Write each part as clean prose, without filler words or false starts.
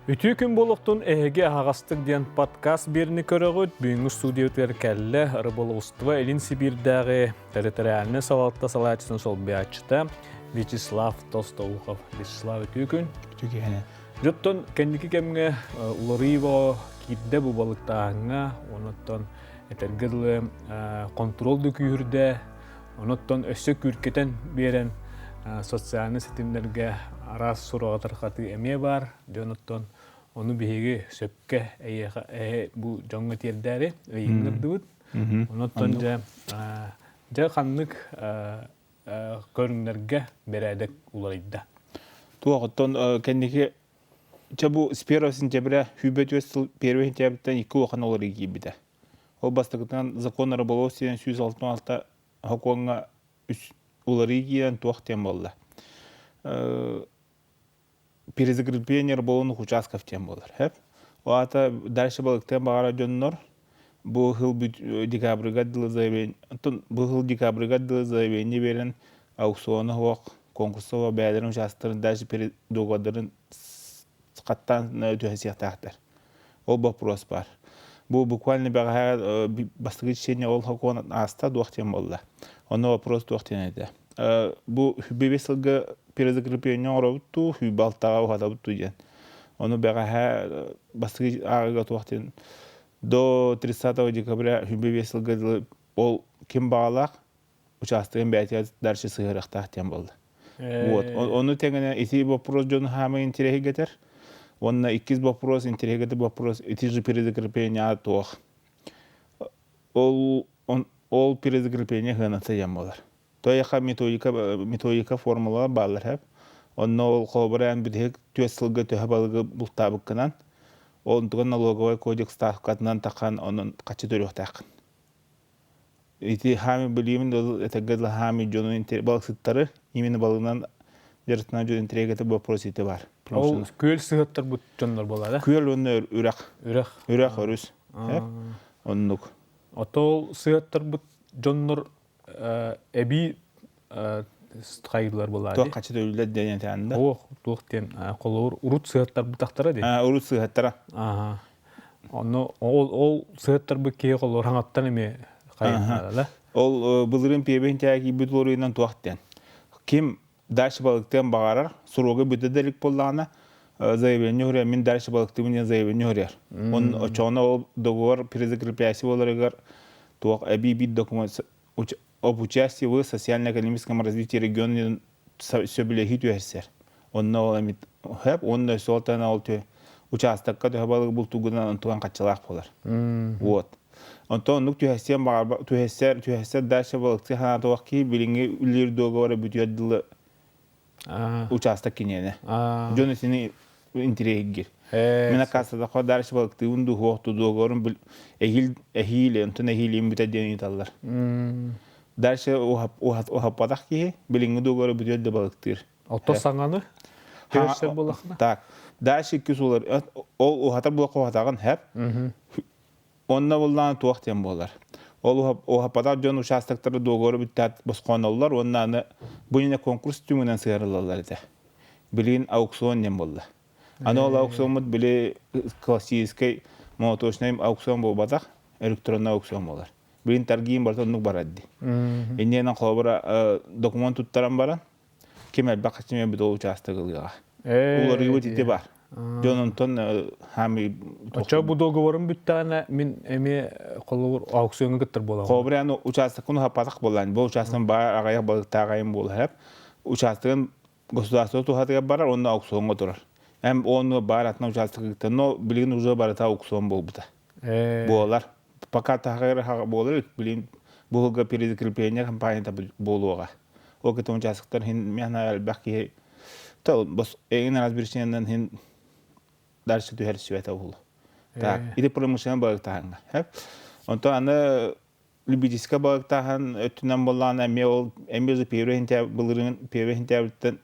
Үтүү күн болуқтун эһеге ағастық ден подкаст беріні көрігіт, бүйіңі студиотер кәлі рыболовство Элин Сибирдағы территориальный салатта салатчысын сол бәчіті Вячеслав Толстоухов. Вячеслав үтүү күн. Үтүү кәне. Жоттон кәндікі кәмге уларыйво кирде бұл балықтағыңа, оныттон этергірлі контролды күйірде, оныттон өссі күркетен берен социальный сетимдерге арас сурағатар қаты әме бар, жоныттон onu bihi söpke bu jonga tierdari yingirdi. Ondan ja kanlık körünlerge beredek ulaydı. Tuğattan kendiki bu spirasin cebre hübetüsü pervehin cebten iki okan olur gibi de. O bastıktan zakon rыболовствен 166 hakonga улары гиен туахтен болла. Перезагруппение рыболовных участков тем болар. Оата дальше балыктен багара жоннор бу хыл декабрга дылы заявление. Бу хыл декабрга дылы заявление берен аукционы хок конкурсова бәдерин участкарын дальше передоgadарын каттан төһәсияктактар. Ол вопрос бар. Бу буквально бага бастыгы чечение ол хокон аста дуахтен болла. Оны вопрос дуахтен эде. Бу бебесилге перезакрепление оробту балтага ухадабту ден. Оны бага бастыгы ага туахтен до 30 декабря бебесилге ол ким багалак участогын бәтия дальше сыгырактак тем болду. Вот. Оны тегене эти вопрос жон хама интереге кетер. Онна 2 вопрос интереге де вопрос эти же перезакрепление туах. Ол перезакрепление ханатса ямалар. Тояха методика формула балар хеп. Онно ол кобран бидек төсөлгө төһабалыгы бултабыккынан. Ол туган налоговый кодекс ставкатынан такан онун качы төрөктак. Ити хами билимин это гадла хами жонун интер балыксыттары именно балыгынан жертна жон интерегете вопрос ите бар. Ол көөл сыгыттар бут жоннор болар, да? Көөл онно үрак өрүс. Оннук. Отол сыгыттар бут жоннор эби кайдылар болар. Тоо качы төлүлөр деген таңда. Ох, туктен колор урут сыгыттар бутактара ди. Урут сыгыттара. Онно ол сыгыттар бу кээ колор хаңаттан эме кайдылар, да? Ол былырын пебен тяги бүтлөрүнөн туактен. Ким дальше балыктан багарар, сурога бүдөдөлүк боллана заявление хөрө мен дальше балыкты менен заявление хөрөр. Он очона ол договор перезакрепляйся боларыгар туак эби документ об участии в социально-экономическом развитии региона сөбілехи түйерсер. Онна ол әмет хөп, онна солтана ол түй участакка түйебалығы бұл туғынан туған қатчалақ болар. Вот. Онтон оннық түйесер дальше балықты ханаты уақки біліңе үлер договора бүтүйеділі участак кенені. Жон өсіне интерегер. Мен акасада қо дальше балықты үнді хоқты договорын әхейлі, онтон әхейлі бүтәден еталар. Дальше ухападах ки билинги договору бүтөдө балыктыр. Ото саңаны терсер болакна. Так. Дальше күсулар ол ухатар булак ухатаган хеп. Онна булдан туактен болар. Ол ухапада жон участоктары договору бүттат босконоллар, оннаны буйна конкурс түмүнөн сыйрылалар да. Билин аукцион нем болду. Аны ол аукцион биле классический моточный аукцион болбадак, электронный аукцион болар. Билин таргиим барта оннук барадди. Эннен колбара документ туттаран баран. Кемел бакчыме бит участогылга. Улар юбут ите бар. Жононтон хами Ача бу договорун бүттана мен эме колор аукционга кеттер бола. Колбараны участогун хапатак болан. Бу участогун бар агая балыктагайым бол хеп. Участогун государство тухатыга барар, онда аукционга турар. Эм оны баратна участогы но билин уже барата аукцион болбута. Болар. Пока тағайры болыр, білейін, бұлға перезакрепление компанияда болуға. Ол кетен участықтар, мен әлбәқке, егін разбиршенен дальше түйер сүйеті болу. Так, иді промышленный балықтағанға. Онтан аны любительска балықтағын өттінен болған әмбезі перевехінтәбілттен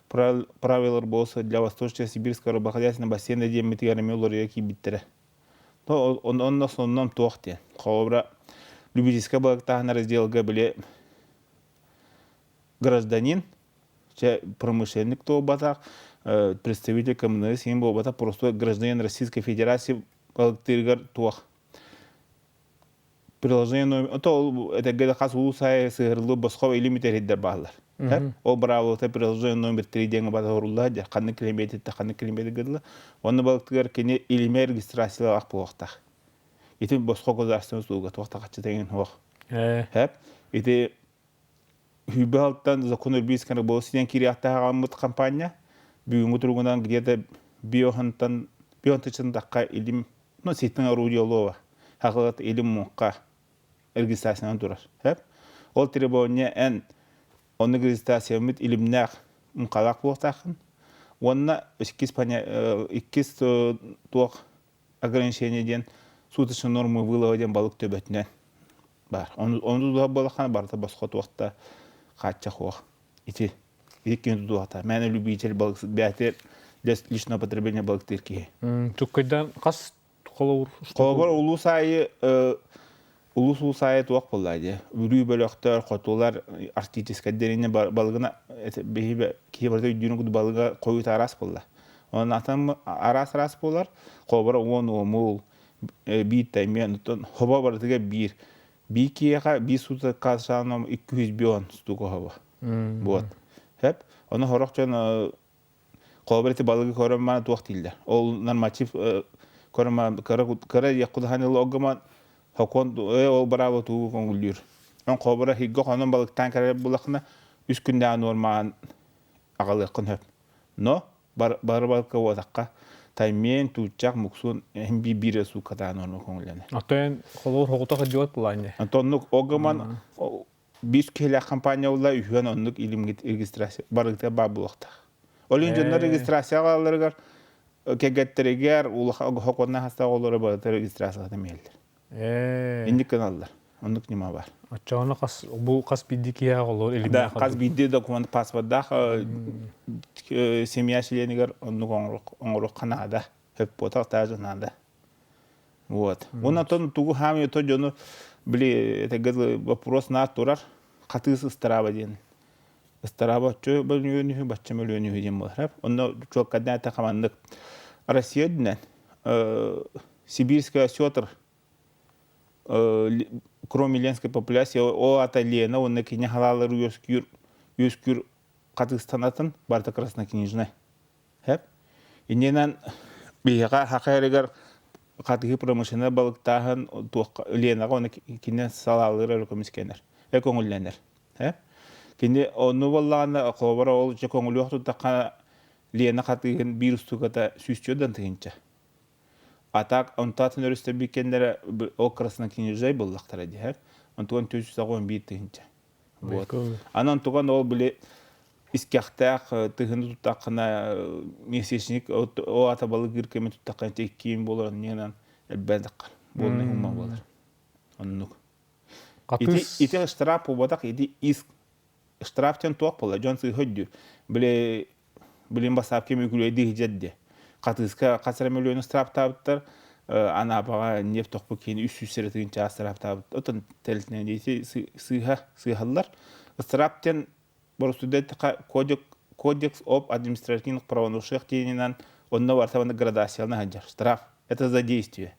правилар болса для Восточно-Сибирского рыбохозяйственного бассейна деметтігер әме олар екі біттірі. Он на основном тохте. Хобра любительская балыктахна разделга были гражданин, промышленник то батак, представитель КМНС сен болбата просто гражданин Российской Федерации балыктыргар туах. Приложение номер... То это где хас улусай сыгырлы босхов или митериддер бағалар. Ол бравлыта приложение номер 3 деньги бата орулла, қанны километр гыдлы. Оны балыктыргар кене илиме регистрациялы ақ болуқтақ. Ити босхов государственный услуга, туақта қачы деген оқ. Ити хүбі алттан закон өрбейсканы болу сиден кириаттаға ғамыт компания, бүгінгі тұрғынан где-то бионтычын даққа илим, сеттің орудия олуға, хақылат илим мұққа регистрацияны тұрар. Ол требование ән, оны регистрация мүт илимнәқ мұқалақ болуқтақын, онына 2 туақ ограничение ден сутышын нормы вылығы ден балық төбетінен бар. Оны дұға болаққан барда басқа туақта қатча қоқ. Ити кені дұғата. Мәні любитель балықсыз бәтер личное потребление балықтыр кей. Түккайдан қас қолауыр? Қолауыр улус сайы туақ болады. Үрүй бөліқтер, қотулар артическа деріне балығына кей барда үйдінің күді балыға қойыт арас болды. Оның атын арас болар. Қолауыр он бейт мен хоба бардыға бір. Бейкеға бей суты қазшағынан 200 бион стуғы хоба. Оны хорақ жөн қолабыреті балығы көрімманы туақ дейілдер. Ол норматив көрі яқуды ханылы оғыман ол бұрабы туғы көңілдер. Он қолабыра хиггі қонын балықтан кәрі бұлақына 3 күнде нормаған ағалы қын хөп. Но бары балыққа отаққа таймен туучак муксун химби бире су ката норма көңүлөне. Атен холор хогута кыдыат булайны. Антоннук огаман 5 келе компания ула үйөн оннук илимге регистрация барыкта бабулукта. Олин жоннор регистрация аларгар кегеттерегер ул хоконна хаста олары бар регистрацияга мелдер. Инди каналдар. Оннук нима бар. Ачаны кас бу кас биддикия олор илимге. Да, кас бидди документ паспортда семья членигер оннук оңрок Канада хөп бота тажынада. Вот. Он то тугу хами то жону били это гыдлы вопрос на турар катысы страва ден. Страва чө бөлүнү бачча мөлүнү ден бар. Онно чок кадна та командык Россия ден сибирская сётр кроме ленской популяции о аталена он некине халалар юскюр Катыстанатын барта краснокнижная. Хеп. Иненен бияга хакайрыгар катыгы промышленный балыктагын ленага оны кине салалыры көмискенер. Көңүлленер. Хеп. Кине оны боллаганда кобара ол же көңүл укту такка лена катыгын вирустугата сүстөдөн тыгынча. Атак онтатын өрүстө бикендер о краснокнижный боллактар ди. Хеп. Онтон төсүсөгөн бит тыгынча. Вот. Анан туган ол биле искяхтах тыгыны тутакына месячник о ата балык иркеме тутаккан теккин болор ненен элбендак болны хума болор. Оннук. Ити штраф болбатак ити иск штрафтен тоқ бола жонсы хөддү. Билем басап кеме күлөйди жедде. Катыска касыр миллион штраф табыттар ана бага нефть токпу кийин 300 сертигин штраф табыт. Отон телтен дейти сыйхаллар. Штрафтен Борсудет кодекс об административных правонарушениях тенинан онна вартавана градациялна хаджар. Штраф. Это за действие.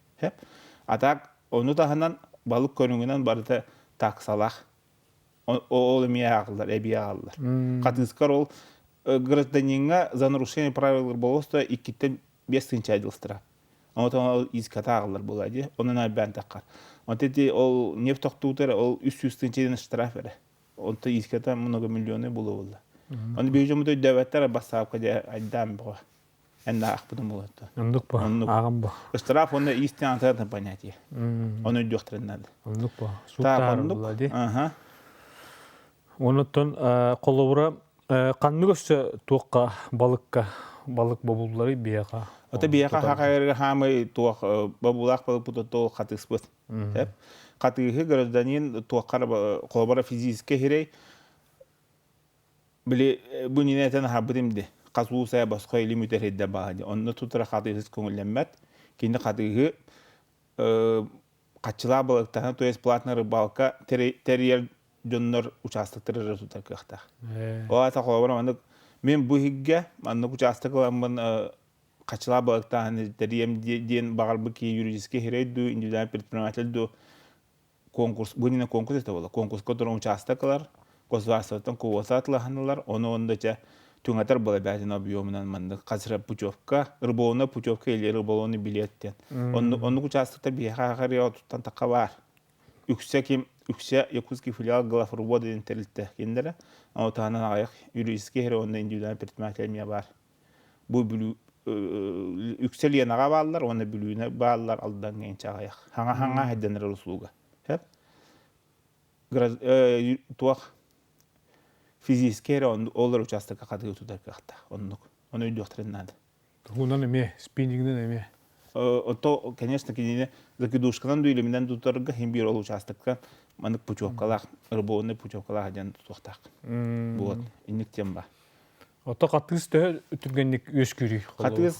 А так, ону таханан балык көрүнгүнөн барыта таксалах. Ол эми агылдар, эби агылдар. Катыскар ол гражданинга за нарушение правил рыболовства 2-5 тысяч адил штраф. Онотон иската агылдар болады. Онун бен таккар. Онтети ол нефть токтутер ол 300 тысяч штраф бере. Онта иската много миллионы было. Он бежим до девятера басавка де айдам бо. Энда ахпудум болот. Ондук ба. Агам ба. Штраф он истин антардан понятие. Он идёхтрен надо. Ондук ба. Сутар булади. Ага. Онотон колобура канныгөсө туакка балык бабуллары бияка. Ата бияка хакайрга хамы туак бабулак балык путото катыспыт. Хеп. Катыгы гражданин туаккар колобара физически хирей биле бунинетен хабдимди. Казуу сая басқа или мүтередде бағады. Онны тұтыра қатығыз көңілленмәд. Кейінді қатығы қатшыла балықтағын, то есть платный рыбалка терьер жоннор участоктары тұтар көқтақ. О ата қолабырам, Мен bu higge anlık uçastık olanın kaçıla balıkta hani deriyem diyen bağırбы ki юридический херейду индивидуальный предпринимательду конкурс bunine konkurs ete bola konkurska duran uçastıklar gosvarsotan kuvvasa atlahanlar onu ondaca tüŋatar bola bätin объемынан mandı kasıra pucovka rыболuna pucovka ile rыболunu biletten onu uçastıkta bir haqarya tuttan takka var Ükse Yakutski filial Glafurvoda dentilite kendere ama tahanan ayak юридический хере onda индивидуальный предприниматель var. Bu bülü yüksel yanağa bağlılar, ona bülüğüne bağlılar aldan genç ayak. Hanga heddenler usluga. Hep. Tuaq fizический хере olur участокка katı tutar kahta. Onu ödüktürennadi. Bundan eme, spinningden eme. То, конечно, кинене закидушканан дуйлеминен тутарга хим бир ол участоктан манык пучовкалах, рыбоонный пучовкалах адян туктак. Вот, инник тем ба. Ото катыс тө үтүргенник өскүрү. Катыс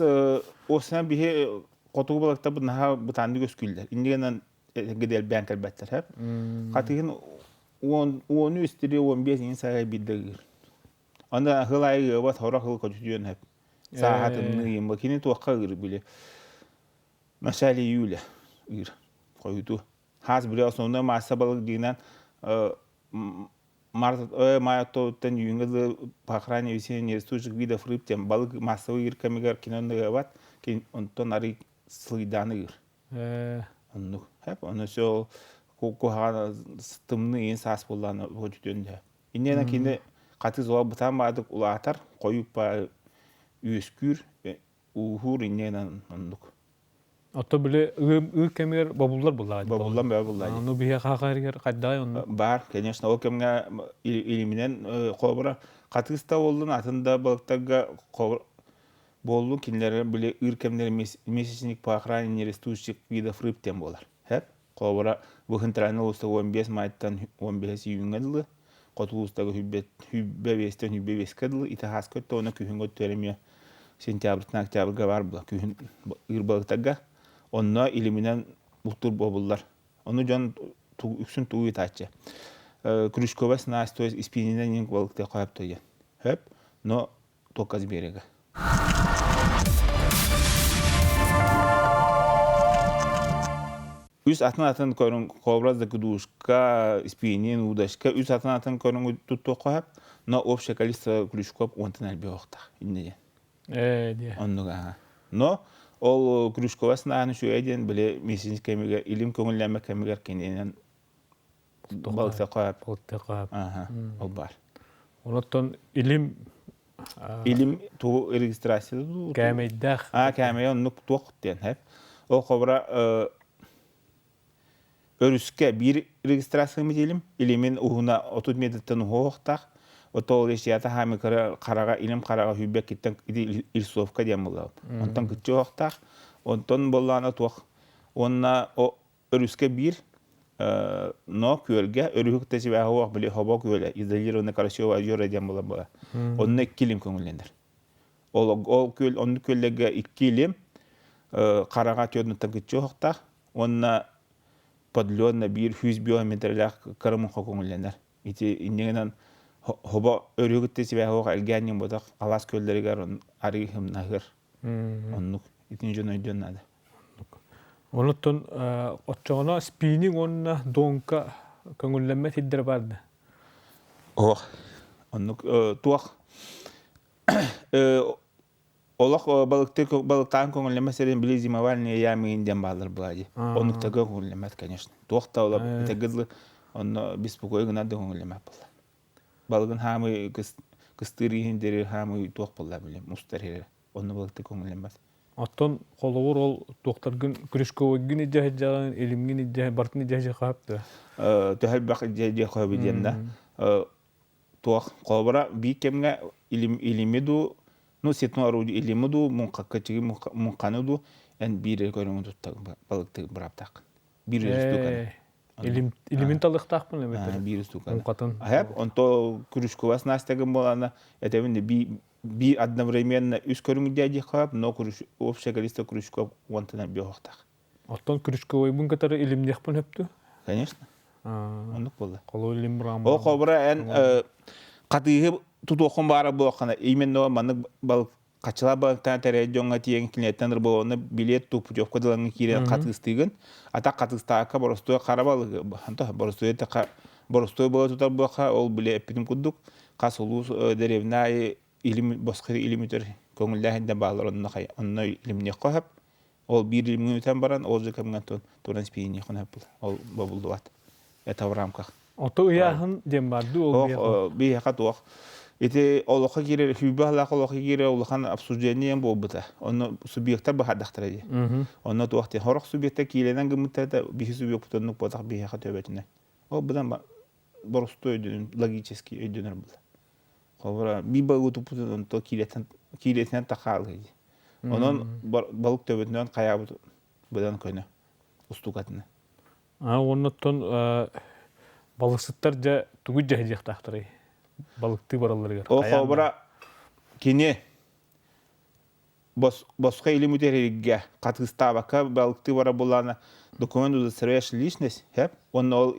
осна бихе котугу балакта бу наха бутанды өскүлдер. Индигенен гедел банкер баттер хеп. Катыгын 10 үстүрү 15 инсага биддегир. Анда хылайгы ба тора хыл көчүдөн хеп. Саатын ныйым бакини туаккагыр биле. В начале июля койду. Хаз бирөө сонда массабалык дигинен мая-тоттан юңгы по охране весенних растущих видов рыб тем балык массовый иркамигар кинонда бат онтон ари слыйданы онну хеп оны все кухана стымны ен сас болланы өтүтөндө иннена кине каты зоа бутан бадык улатар коюп па үскүр ухур инненен ондук. Ото биле кемер бабуллар булла. Бабуллар бабуллар. Аны бие хакаргер каддай онну. Бар, конечно, ол кемге илиминен кобра катыста болдун атында балыктарга болдун кинлер биле иркемдер месячник по охране растущих видов рыб тем болар. Хеп кобра бу хинтраны уста 15 майттан 15 июньгадылы котулустагы хүббе вестен хүббе вескадылы итахас көттө оны күхүнгө төреме сентябрьтан октябрьга бар була күхүн ир балыктарга онна илиминен бултур бобуллар. Onu can üksün tuğu itaçı. Krüşkova snas to jest ispininen ning balıkta koyup toygan. Hep no tokaz berega. Üst atın koyun kobrazda kuduşka ispinin udashka üst atın koyun tuttu koyup no общее количество крючков онтан албе окта. Инде. Диye. Оннуга. No ол крючковасын şu edin bile mesajın kemiğe ilim köngüllenme kemiğer kendinen balıkta koyup. Aha, o var. Onotton ilim tu registrasyonu kämeydäh. Kämeye onluk tuq diyen hep. O kobra örüske bir registrasyon diyelim. İlimin uhuna 30 metreden hoğtaq. O tol eşyata hami karaga ilim karaga hübbek gitten ilsofka diyen bulav. Ondan gitçi hoğtaq. Ondan bollana tuq. Onna o örüske bir no kölge örühük tesi ve hoğ bile hoba köle. İzdelir ona karşı o ajor diyen bulav bula. Onna 2 ilim köngülendir. O köl onu köllege 2 ilim karaga tönütten gitçi hoğtaq. Onna подлённа bir 100 биометрлях кырымын көңүлленер. Ити индеген хоба өрүгүттеси бе хога элгенин бодак алас көлдөргөр ари хымнагыр. Оннук итин жөнөйдөннады. Оноттон отчогона спиннинг онна донка көңүлленме тиддер барды. Оннук туак Олақ балықтан көңілемесерін біле зимовальные ямы инден балыр бұлады. Онық та көңілемет, конечно. Тоқта олап, бітегізлі, оны беспокой гынады көңілемет бұлды. Балығын хамы кыстыры ендері хамы тоқ бұлда білем, мұстар ері. Оны балықты көңілемет. Оттон қолуыр ол тоқтаргын күрішкөвігін еді жағын, елімгін еді, бартын еді қағапты. Төхел бақ еді қойып еденді. Тоқ қолбыра бей кемге илимеду Ну, сетну орудие или муду, мункачиги мункануду, эн бире көрүңү туттак балыкты браптак. Бире стукан. Илимин талыктак мын эметер. Бире стукан. Мункатын. Хеп, онто кружковас настагын болана, этевинде би одновременно үс көрүңү дяди хап, но общее количество кружков онтана биохтак. Оттон кружковой бун катары илимдек пын эптү? Конечно. Ондук болду. Колу илим рам. О кобра эн катыгы тутуохун бара буохана именно маннык балык качыла балыктан терэ жоңга тиен кинеттен болоны билет туп жопко дылаңы кирен катыстыгын ата катыстака боростой карабалы ханта боростой та боростой боло тутар буха ол биле эпидим кудук касулус деревна илим босхыр илимитер көңүлләһендә балар онны илимне кохап ол бир илимнен баран ол жекемгән тонан спини хонап ол бабулдуат это в рамках ото яхын дем барды ол би хатуах ити олоха кире хүбала олоха кире олохан обсуждение болбута оны субъекттар бахадактырады оны туахты хорох субъекттер киленен гымытта би субъекттонук потак би хатөбетине ол будан боростой логически өйдөнөр бул хобра би багуту путун то килетен такалгы онон балык төбөтүнөн каябы будан көйнө устукатына оннотон балыксыттар же тугу жахтактыры балыкты бараларыгар. О хобра кине босқа илимутериге катыстабака балыкты бара булана документ удостоверяющий личность, хеп? Он ол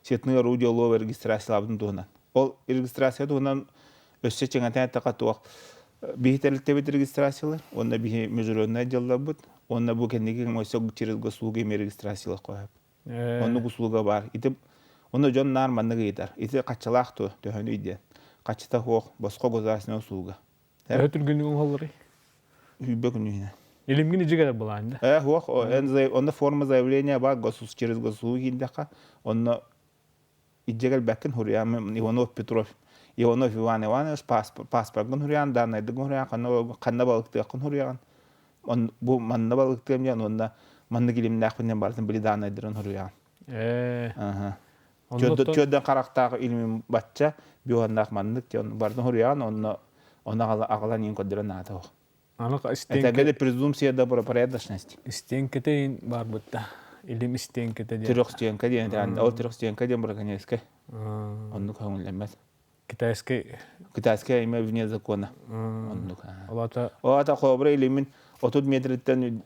сетный орудие лова регистрация лабдын дуна. Ол регистрация дуна өссе чеңатен такатуак бихтерлтебет регистрациялар, онна бихи международный отделда бут, онна бу кендеги мойсок через госуслуги ме регистрациялар кояп. Онна госуслуга бар. Итеп оны жон нарманныгы итар. Ите качалакту төһөнү иде. Качта хох боско государственная услуга. Өтүлгүнүн холлары. Хүбөкүнү. Илимгини жигер буланда. Хох, онда форма заявления бар через госуслуги индека. Онна иджегел бекин хуриям Иванов Петров. Иванов Иван Иванович паспортын хуриям данайды хуриям канна балыкты акын хуриям. Он бу манна балыкты эмне онда манны килимдак менен бардын били данайдырын хуриям. Чөддөн карактагы илми батча биондак маннык жон бардын хуриям онна агалан ин коддырын ата. Анак истен. Это где презумпция добропорядочности. Истенкете бар бутта. Илим истенкете. Трёхстенка ден, ол трёхстенка ден браконьерская. Онну көңүллөнмөт. Китайская имя вне закона. Онну. Олата хобра илимин 30 метрден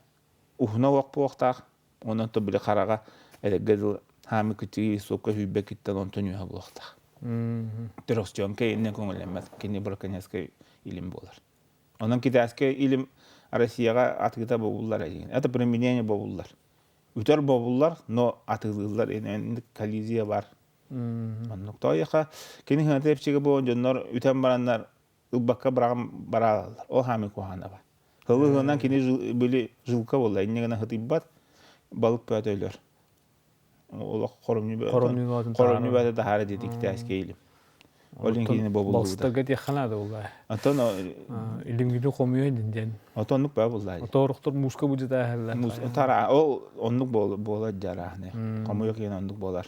ухна вакпоктак. Онон то биле карага элегел хами кити сокко хүбекиттен онтоню хаблоктак. Трёхстенка инне көңүллөнмөт. Кини браконьерская илим болар. Онан китайская илим Россияга атыгыта болулар деген. Это применение болулар. Үтөр болулар, но атыгылар эне коллизия бар. Оннук тойха кини хантепчиге болон жоннор үтөн барандар ылбакка баралар. О хами кохана ба. Хылыгынан кини били жылка болла. Иннегена хытыбат балык пөтөлөр. Ол коромню бата да хара деди китайская илим. Олин кини бобулду. Балстага деханада улай. Антон илимгиди комуй ден. Отоннук бабулай. Оторуктор муска бужда халла. Тара ол оннук болот жарахне. Комуй кен оннук болар.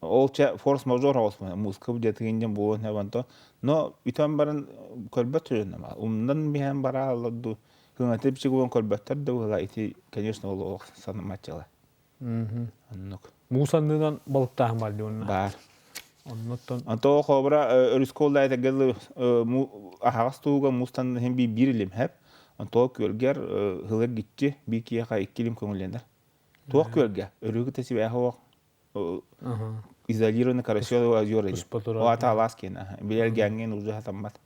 Ол че форс мажор хаусма муска бужда тигинден болот набанто. Но итан баран көлбөт жөнөм. Умдан биһен бара алду. Хыңатып чыгуан көлбөттөр да улай ити, конечно, ол санамачала. Оннук. Мусандан балыктан бар дионна. Бар. Оннотон. Антоо хобра өрүсколда айтагыл ахастууга мустан hem bir ilim hep. Антоо көлгер хылыр гитти bir кияка 2 илим көңүлдендер. Тоқ көлгө өрүгү тесибе хоо изолированный карасёвый озёр эди. Ата аласкена. Билелгенген уже хатамбат.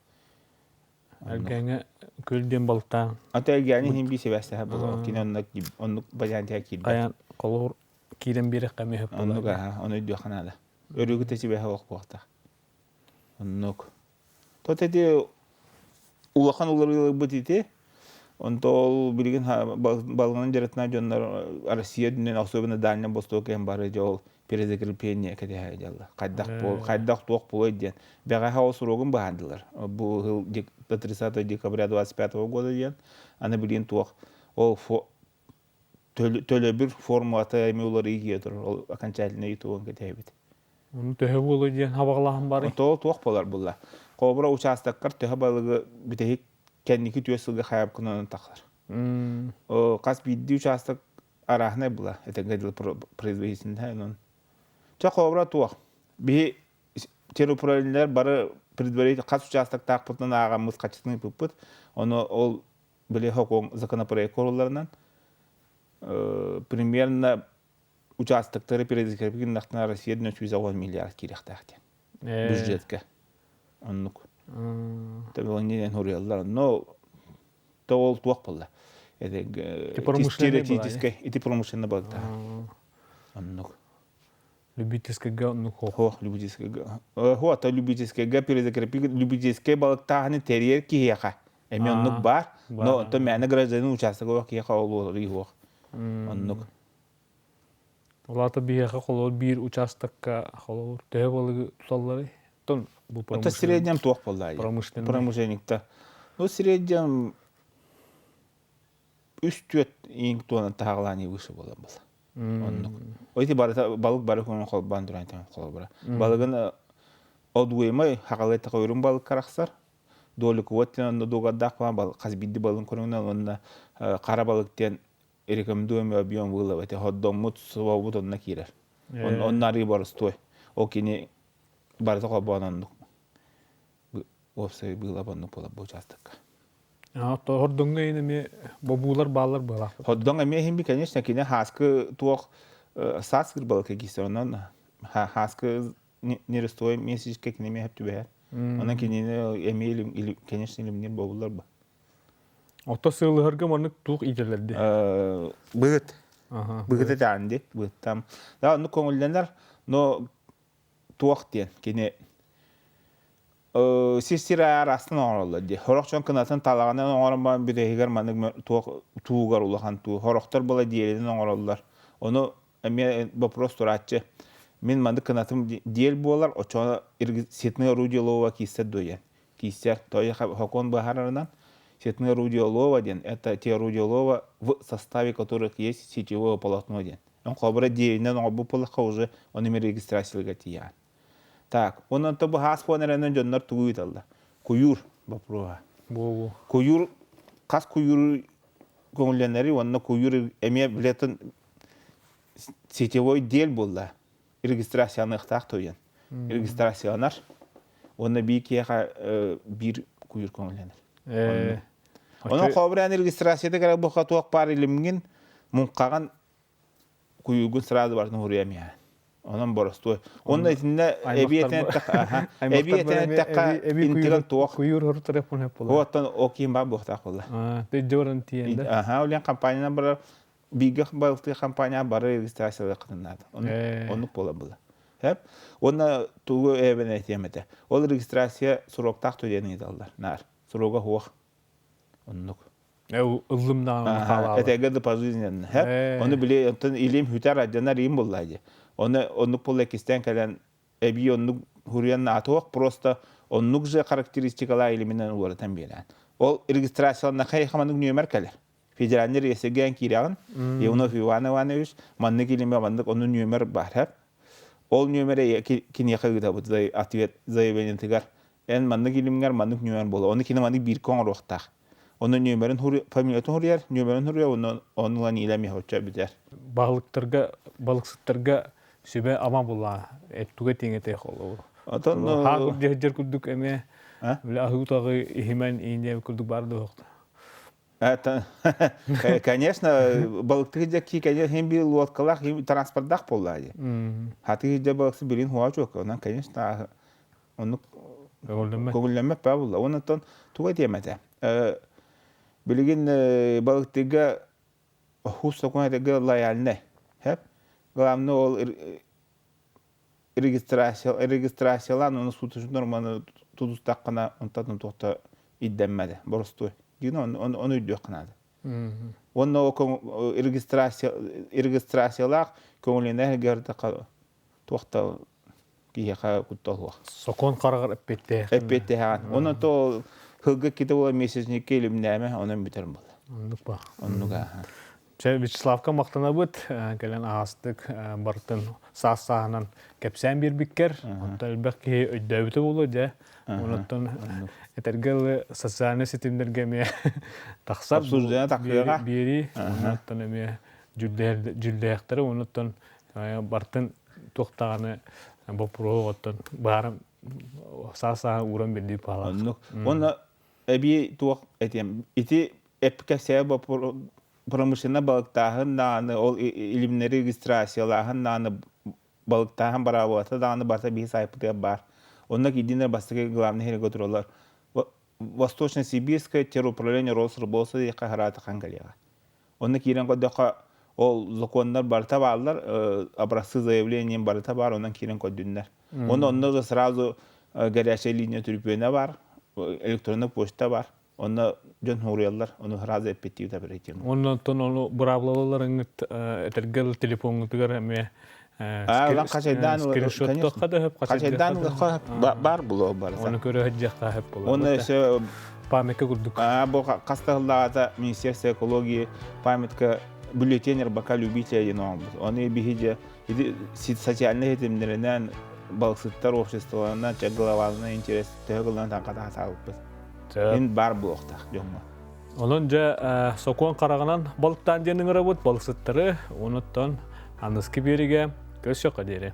Алгенге көлден балыктан. Ата элгени hem bir себесте hep киноннак оннук бажантя кирди. Аян колор кирен бире каме хеп. Оннуга оны дөханада. Өрүгү тесибе хоо бакта. Оннук. Тотеди улахан улары бутите. Онтол билген балган жаратна жоннор Россия дүнен особенно Дальний Восток ем бары жол перезакрепление кете хайдалла. Кайдак тоқ болой ден. Бага хаос рогун баандылар. Бу жыл 30 декабря 25 года ден. Аны билген тоқ. Ол төлө бир формата эми улары ийетир. Ол окончательно итуган кете хайбит. Onu töhö bolu diyen habaglahan bari. Toq bolar bulla. Qobra участоктар töhö balığı bitehik kendiki tüyesılga hayap kunanan taqlar. O qas biddi участок arahna bulla. Etengedil производительный он. Ча qobra toq. Би терропланер бары предварительно qas участок taqpıtdan ağamız qaçısını pıpıt. Onu ol bile hokon законопроект korullarından примерно участоктары перезакрепленных на России 910 миллиард кирехтахтен. Бюджетке. Оннук. Tabii onun neden huriyallar. No, to ol tuak bolla. Промышленный была, Ити промышленный балыкта. Оннук. Любительская, ну, хох. Хо, любительский. Хо, то любительский. Перезакрепи любительский балыкта ханы терьер киеха. Эми оннук бар. Но то мяне гражданин участок киеха олу рихох. Оннук. Олата биеха холор бир участокка холор тээ болы туталлары. Тон бу Это в среднем туак болла. Промышленникта. Ну, в среднем үстүөт иң туана тағыланы выше бола бола. Оннук. Ойти балык бары көңүн кол бандуран тем кол бара. Балыгын одуймай хакалайта койрун балык караксар. Долук воттен онда дугадак балык казбидди балын көрүнөн онда кара балыктен рекомендуем объем вылова. Это ходдомут свобод онна кирер. Он нари борстой. Окини барта кобанандык. Опсай было банну пола участокка. То хордонга эми бобулар баллар бала. Ходдонга мехим би, конечно, кине хаскы туох саскыр балыка кисонон хаскы не растoi месячка кине мехеп түбе. Онан кине эмейлим, конечно, илимнер бобулар ба. Ото сылыгырга моны тук идерлерди. Быгыт. Быгыт таанди, быгыт там. Да, ну көңүлденер, но туох тен кине Сирсира арастын оңоролла ди. Хорокчон кынатын талаганан оңоромбан бидегер манык тугар улахан ту. Хороктор бола диелден оңороллар. Оны эме вопрос туратчы. Мен мандык кынатым диел болар, очона сетный орудиелова кистер доен. Кистер той хокон бахарынан сетный орудиелова ден. Это те орудиелова в составе которых есть сетевое полотно ден. Он кобра диелден оңобу полака уже он ими регистрациялга тиян. Так, онан то бу хаспонерен жоннор тугуйталда. Куюр бапрога. Бу. Куюр кас куюр көңүлленери онна куюр эме билетин сетевой дел болла. Регистрацияны ыктак тоен. Регистрациянар. Онна бикега бир куюр көңүлленер. Онан кобран регистрацияда керек бу катуак бар илимген мункаган куюргун сразу бардын хуриямия. Онан боростой. Онда итинде эбиетен така, эбиетен така интеграл туак. Куюр хор телефон хеп бола. Оттан окин ба бохта колла. Те жоран тиенде. Улен компанияна бар биге балыкты компания бар регистрация кылынады. Онук бола була. Хеп. Онда тугу эбене темете. Ол регистрация суроктак төдени далдар. Нар. Сурога хуак. Онук. Ылымдан калалы. Этеге пожизненно. Хеп. Оны биле оттан илим хүтер адянар им буллайды. Оннук поле кистен кален эби оннук хуриянна атуак просто оннук же характеристикалар илиминен улардан берен. Ол регистрацияларына хайхаманук нөмер келер. Федеральный ресеген кирягын, Иванов Иван Иванович, маннык илиме маннык onun нөмер бар хеп. Ол нөмере кинеха гыда бут ответ заявление тигар. Эн маннык илимгер маннык нөмер боло. Оны кине маннык бир кон рохтак. Onun нөмерин фамилиятын хурияр, нөмерин хурия, онуңан илеми хоча битер. Балыксыттарга сөбе аман була. Эттуге теңете холу. Атан хагыр жер күрдүк эме. Биле ахутагы ихимен ине күрдүк барды хокта. Это, конечно, балыкты ки, конечно, hem bir лодкалах, hem транспорттах боллайды. Хаты де балыксы билин хуачок, онан, конечно, onu көңүллөнмөк ба булла. Онтон туга темете. Билигин балыктыга хуста көңөтөгө лояльны. Хеп. Главное ол регистрациялан оны сутуш норманы тудустаккана онтан токта иддеммеди. Борустой. Onu ödüyor kanadı. Onun o registrasyalak көңүлүнө гөрдө калды. Токта кийха кутталга. Сокон карагар эппетте. Эппетте хан. Оны то хылга ките бола месячник келимнеме, онун битерим болду. Оннукпа. Оннуга. Вячеславка мактана бут, келен астык бартын саасаанан кепсен бир биккер, онталбакки өйдөбүтө болду же. Онтон этергел социальный сетимдерге ме таксап обсуждение такыга бири, онтон эме жүлдеяктары, онтон бартын токтаганы бопро оттон барым саасаа уран берди пала. Онна эби туак этем. Ити эпкесе бопро промышленно балыктахын наны ол илимнери регистрациялахын наны балыктахын барабата даны барта би сайпыты бар. Онна кидинер бастыгы главный хере готуролар. Восточно-Сибирское теруправление Росрыболса дей қахараты қангалияға. Онна кирен коддоқа ол закондар барта балдар, образцы заявлением барта бар, онан кирен коддюннер. Онна уже сразу горячая линия трюпена бар, электронный почта бар. Онна жон хуриялар, оны сразу эппеттиу табиретим. Онна тон оны бравлалар этергел телефонгутугар эме Lan kaçaydan скриншоттоққа да хөп kaçaydan бар було бар. Оны көрө хәҗҗәкка хөп була. Оны ше памятка курдук. бу кастыгылларда Министерство экологии памятка бюллетенер бака любителей но они бихиде социальные хетимлеринен балыксыттар обществоларына чаглавалына интерес төгүлөн таката салып. Ин бар булокта жомма. Онон жа сокон караганан балыктан денин работ балыксыттары онуттан аныскы бериге көз шоқа дере.